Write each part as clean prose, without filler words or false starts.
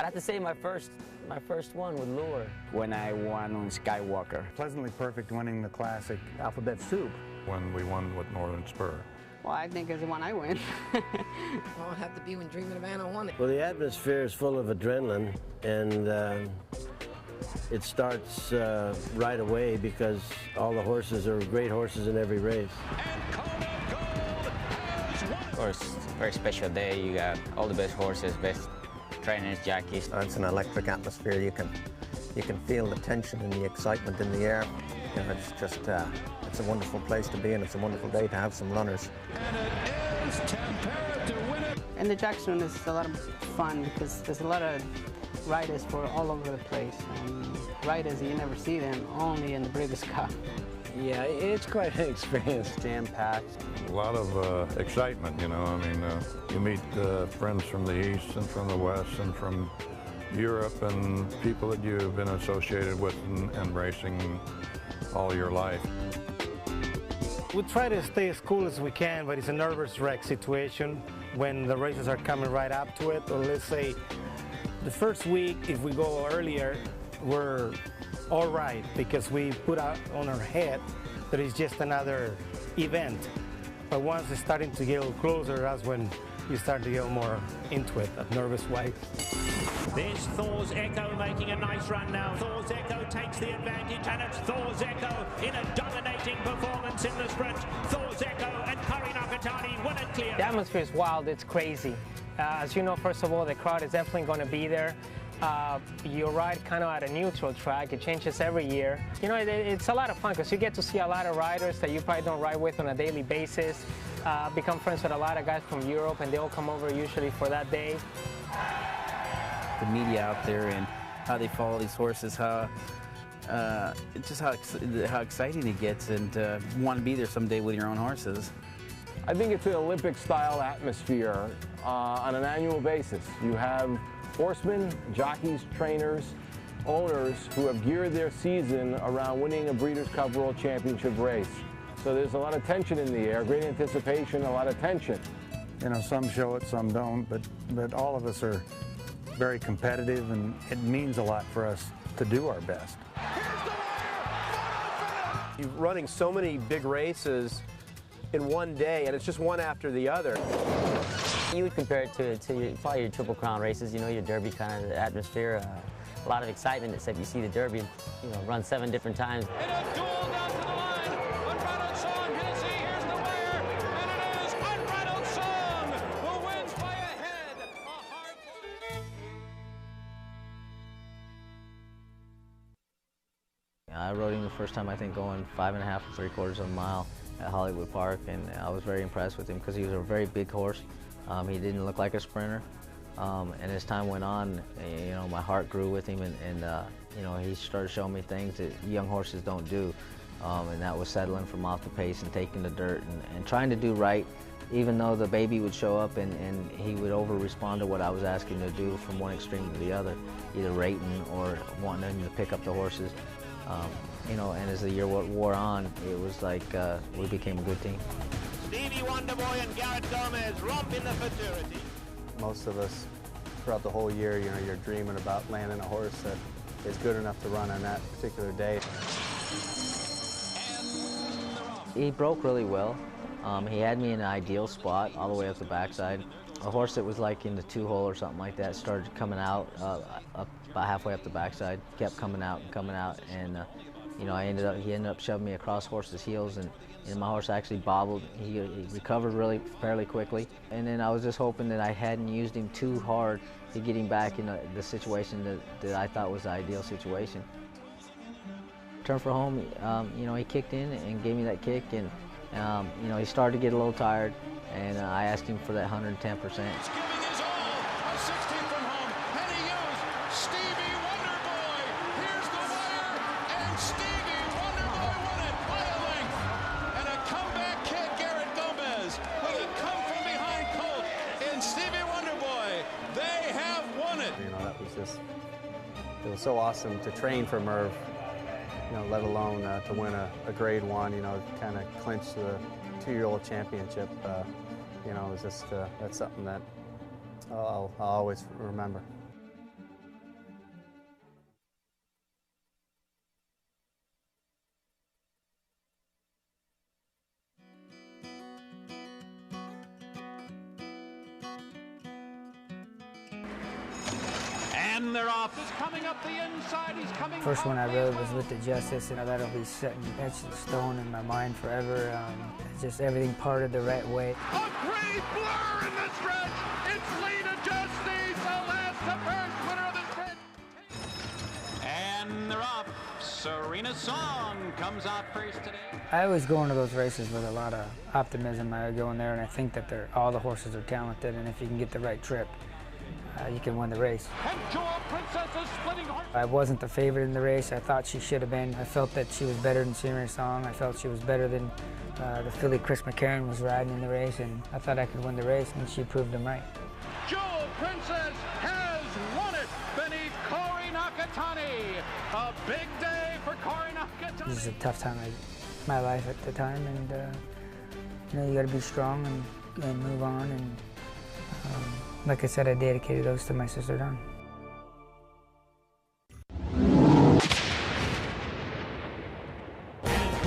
I'd have to say my first one with Lure. When I won on Skywalker. Pleasantly Perfect winning the classic. Alphabet Soup. When we won with Northern Spur. Well, I think it's the one I win. Well, it'd have to be when Dreaming of Anna won it. Well, the atmosphere is full of adrenaline, and it starts right away because all the horses are great horses in every race. Of course, it's a very special day. You got all the best horses, best trainers, jockeys. It's an electric atmosphere. You can feel the tension and the excitement in the air. You know, it's just it's a wonderful place to be, and it's a wonderful day to have some runners. And it is Tempera to win it. And the Jockeys run is a lot of fun because there's a lot of riders for all over the place. And riders, you never see them, only in the Breeders' Cup. Yeah, it's quite an experience, jam-packed. A lot of excitement, you know. I mean, you meet friends from the East and from the West and from Europe and people that you've been associated with and racing all your life. We try to stay as cool as we can, but it's a nervous wreck situation when the races are coming right up to it. Or let's say the first week, if we go earlier, we're all right because we put out on our head that it's just another event. But once it's starting to get a little closer, that's when you start to get more into it, a nervous way. There's Thor's Echo making a nice run now. Thor's Echo takes the advantage, and it's Thor's Echo in a dominating performance in the sprint. Thor's Echo and Pari Nakatani win it clear. The atmosphere is wild, it's crazy. As you know, first of all, the crowd is definitely going to be there. You ride kind of at a neutral track. It changes every year. You know, it's a lot of fun because you get to see a lot of riders that you probably don't ride with on a daily basis. Become friends with a lot of guys from Europe, and they all come over usually for that day. The media out there and how they follow these horses, just how exciting it gets, and want to be there someday with your own horses. I think it's an Olympic-style atmosphere on an annual basis. You have horsemen, jockeys, trainers, owners who have geared their season around winning a Breeders' Cup World Championship race. So there's a lot of tension in the air, great anticipation, a lot of tension. You know, some show it, some don't, but all of us are very competitive, and it means a lot for us to do our best. You're running so many big races in one day, and it's just one after the other. You would compare it to probably your Triple Crown races, you know, your Derby kind of atmosphere, a lot of excitement, except you see the Derby, you know, run 7 different times. In a duel down to the line, Unbridled Song, Hennessy, here's the winner, and it is Unbridled Song who wins by a head. A hard I rode him the first time, I think, going 5.5 or 3/4 of a mile at Hollywood Park, and I was very impressed with him because he was a very big horse. He didn't look like a sprinter, and as time went on, you know, my heart grew with him, and you know, he started showing me things that young horses don't do, and that was settling from off the pace and taking the dirt and trying to do right, even though the baby would show up and he would over-respond to what I was asking him to do from one extreme to the other, either rating or wanting him to pick up the horses. You know, and as the year wore on, it was like we became a good team. Stevie Wonderboy and Garrett Gomez romp in the futurity. Most of us, throughout the whole year, you know, you're dreaming about landing a horse that is good enough to run on that particular day. He broke really well. He had me in an ideal spot all the way up the backside. A horse that was like in the 2-hole or something like that started coming out up about halfway up the backside, kept coming out, and you know, he ended up shoving me across horse's heels, and my horse actually bobbled. He recovered fairly quickly, and then I was just hoping that I hadn't used him too hard to get him back in the situation that I thought was the ideal situation. Turn for home, you know, he kicked in and gave me that kick, and you know, he started to get a little tired, and I asked him for that 110%. It was so awesome to train for Merv, you know, let alone to win a Grade 1, you know, kind of clinch the 2-year-old championship. You know, it was just, that's something that I'll always remember. And they're off. He's coming up the inside. He's coming. First one I rode was with the Justice, and that'll be set and etched in stone in my mind forever. Just everything parted the right way. A great blur in the stretch. It's Lena Justice, the last to first winner of the stretch. And they're off. Serena Song comes out first today. I always go into those races with a lot of optimism. I go in there and I think that all the horses are talented, and if you can get the right trip, you can win the race. And Jewel Princess is splitting horse. I wasn't the favorite in the race. I thought she should have been. I felt that she was better than Serena Song. I felt she was better than the filly Chris McCarron was riding in the race, and I thought I could win the race, and she proved them right. Jewel Princess has won it beneath Corey Nakatani. A big day for Corey Nakatani. This is a tough time in my life at the time, and you know, you got to be strong and move on. And like I said, I dedicated those to my sister Dawn.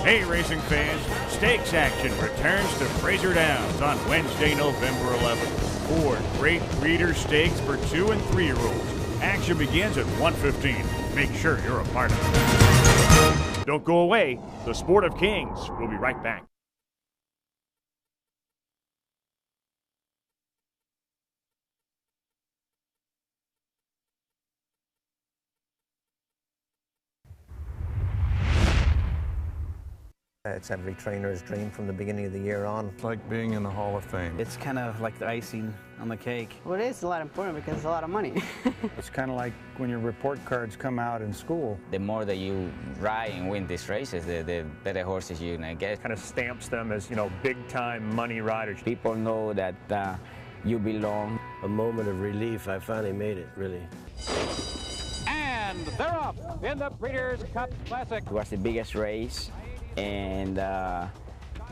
Hey racing fans, stakes action returns to Fraser Downs on Wednesday, November 11th. 4 great breeder stakes for 2- and 3-year-olds. Action begins at 1:15. Make sure you're a part of it. Don't go away. The Sport of Kings will be right back. It's every trainer's dream from the beginning of the year on. It's like being in the Hall of Fame. It's kind of like the icing on the cake. Well, it is a lot important because it's a lot of money. It's kind of like when your report cards come out in school. The more that you ride and win these races, the better horses you're gonna get. Kind of stamps them as, you know, big-time money riders. People know that you belong. A moment of relief. I finally made it, really. And they're off in the Breeders' Cup Classic. It was the biggest race, and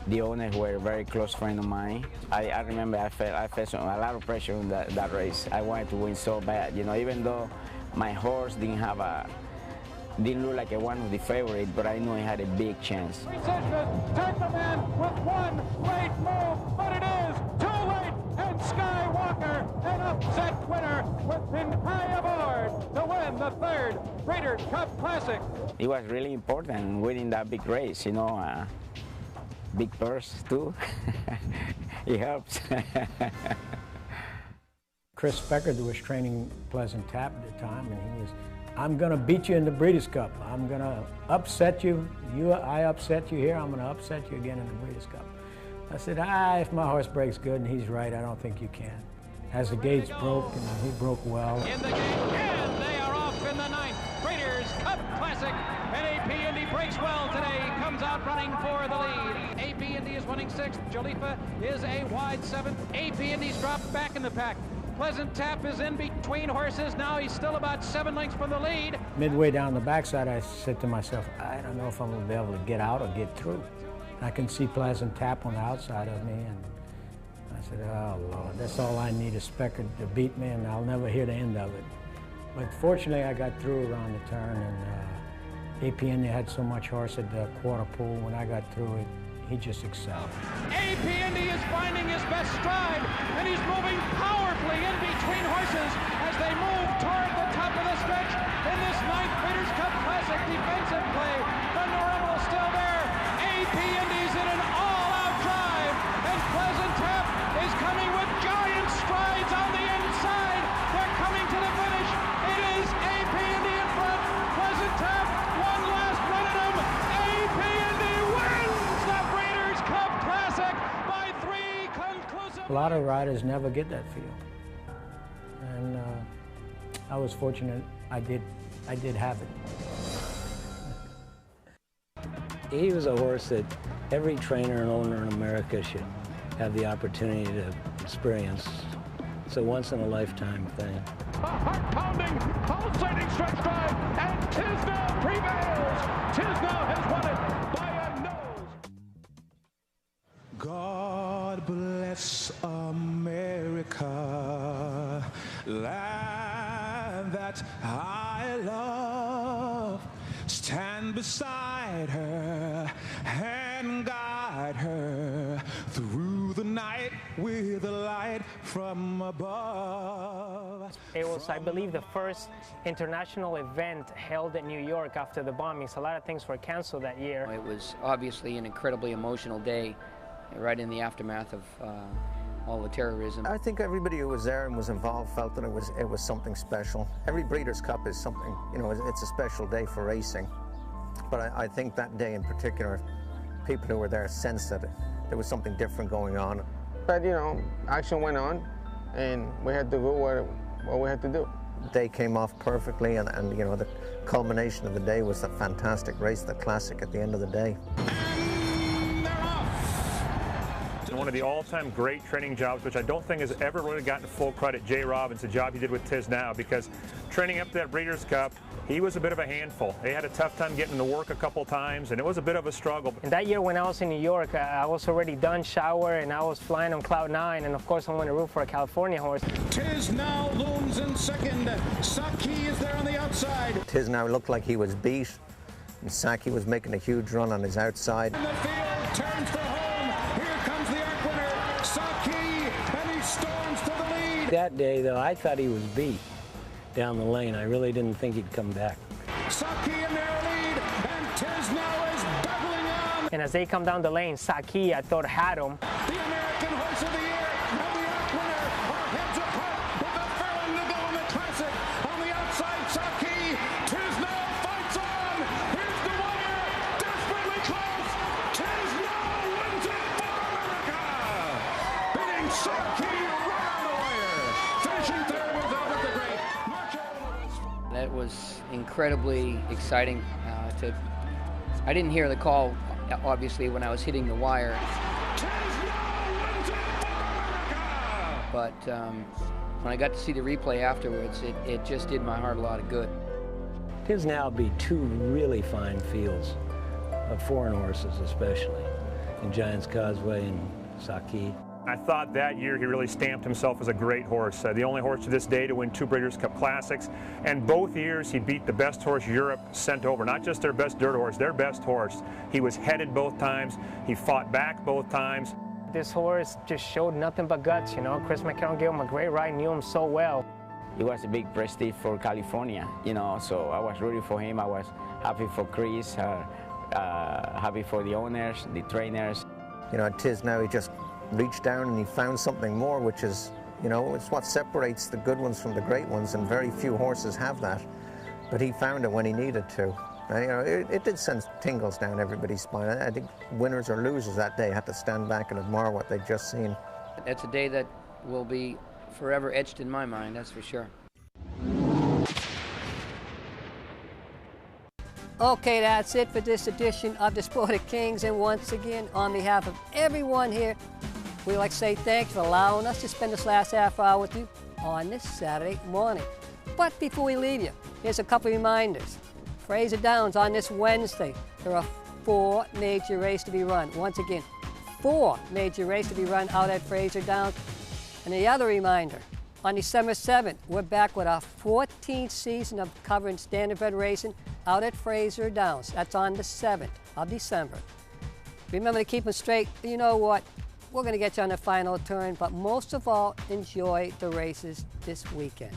the owners were a very close friend of mine. I remember I felt a lot of pressure in that race. I wanted to win so bad, you know, even though my horse didn't look like one of the favorites, but I knew I had a big chance. Take the man with one great move, but it is too late, and Skywalker, an upset winner with Pincay aboard to win the 3rd Breeders' Cup Classic. It was really important winning that big race, you know, big purse too. It helps. Chris Speckard was training Pleasant Tap at the time, and he was, I'm going to beat you in the Breeders' Cup. I'm going to upset you. I upset you here, I'm going to upset you again in the Breeders' Cup. I said, if my horse breaks good, and he's right, I don't think you can. As the gates broke, and he broke well. In the gate, and they are off in the 9th Breeders' Cup Classic. And AP Indy breaks well today, comes out running for the lead. AP Indy is running 6th. Jolifa is a wide 7th. AP Indy's dropped back in the pack. Pleasant Tap is in between horses. Now he's still about 7 lengths from the lead. Midway down the backside, I said to myself, I don't know if I'm going to be able to get out or get through. I can see Pleasant Tap on the outside of me, and I said, oh, Lord, that's all I need is Speckard to beat me, and I'll never hear the end of it. But fortunately, I got through around the turn, and AP Indy had so much horse at the quarter pool. When I got through it, he just excelled. AP Indy is finding his best stride, and he's moving powerfully in between horses as they move toward the top of the stretch in this 9th Breeders' Cup Classic defensive play. The Normal still there. AP Indy's in an all-out drive, and Pleasant Tap is coming with giant strides on the inside. They're coming to the finish. It is AP Indy in front. Pleasant Tap, one last run at him. AP Indy wins the Breeders' Cup Classic by 3 conclusive. A lot of riders never get that feel, and I was fortunate. I did have it. He was a horse that every trainer and owner in America should have the opportunity to experience. It's a once-in-a-lifetime thing. A heart-pounding, pulsating stretch drive, and Tisdale prevails. Tisdale has won it by a nose. God bless America, land that I love. Stand beside her and guide her through the night. night with a light from above. It was, I believe, the first international event held in New York after the bombings. A lot of things were canceled that year. It was obviously an incredibly emotional day, right in the aftermath of all the terrorism. I think everybody who was there and was involved felt that it was something special. Every Breeders' Cup is something, you know, it's a special day for racing. But I think that day in particular, people who were there sensed that there was something different going on. But, you know, action went on, and we had to do what we had to do. The day came off perfectly, and you know, the culmination of the day was the fantastic race, the classic at the end of the day. One of the all-time great training jobs, which I don't think has ever really gotten full credit, Jay Robbins, the job he did with Tiznow, because training up to that Breeders' Cup, he was a bit of a handful. They had a tough time getting to work a couple times, and it was a bit of a struggle. And that year when I was in New York, I was already done shower, and I was flying on cloud 9, and of course I went to root for a California horse. Tiznow looms in second. Saki is there on the outside. Tiznow looked like he was beat, and Saki was making a huge run on his outside. In the field, turns for home. Here comes the arc winner, Saki, and he storms to the lead. That day, though, I thought he was beat down the lane. I really didn't think he'd come back. Saki in their lead, and Tiznow is doubling on. And as they come down the lane, Saki, I thought, had him. The American Horse of the Year and the arc winner are heads apart with a failing to go in the Classic. On the outside, Saki. Tiznow fights on. Here's the wire, desperately close. Tiznow wins it for America, beating Saki right on the wire. Finishing third was Albert the Great. That was incredibly exciting. I didn't hear the call, obviously, when I was hitting the wire. But when I got to see the replay afterwards, it just did my heart a lot of good. Tiznow beat two really fine fields of foreign horses, especially in Giants Causeway and Saki. I thought that year he really stamped himself as a great horse. The only horse to this day to win 2 Breeders' Cup Classics. And both years he beat the best horse Europe sent over. Not just their best dirt horse, their best horse. He was headed both times. He fought back both times. This horse just showed nothing but guts, you know. Chris McCarron gave him a great ride, knew him so well. It was a big prestige for California, you know, so I was rooting for him. I was happy for Chris, happy for the owners, the trainers. You know, Tiznow, he just reached down and he found something more, which is, you know, it's what separates the good ones from the great ones, and very few horses have that. But he found it when he needed to. You know, it did send tingles down everybody's spine. I think winners or losers that day had to stand back and admire what they'd just seen. It's a day that will be forever etched in my mind, that's for sure. Okay, that's it for this edition of the Sport of Kings. And once again, on behalf of everyone here, we'd like to say thanks for allowing us to spend this last half hour with you on this Saturday morning. But before we leave you, here's a couple reminders. Fraser Downs on this Wednesday. There are 4 major races to be run. Once again, 4 major races to be run out at Fraser Downs. And the other reminder, on December 7th, we're back with our 14th season of covering standardbred racing out at Fraser Downs. That's on the 7th of December. Remember to keep them straight. You know what? We're going to get you on the final turn, but most of all, enjoy the races this weekend.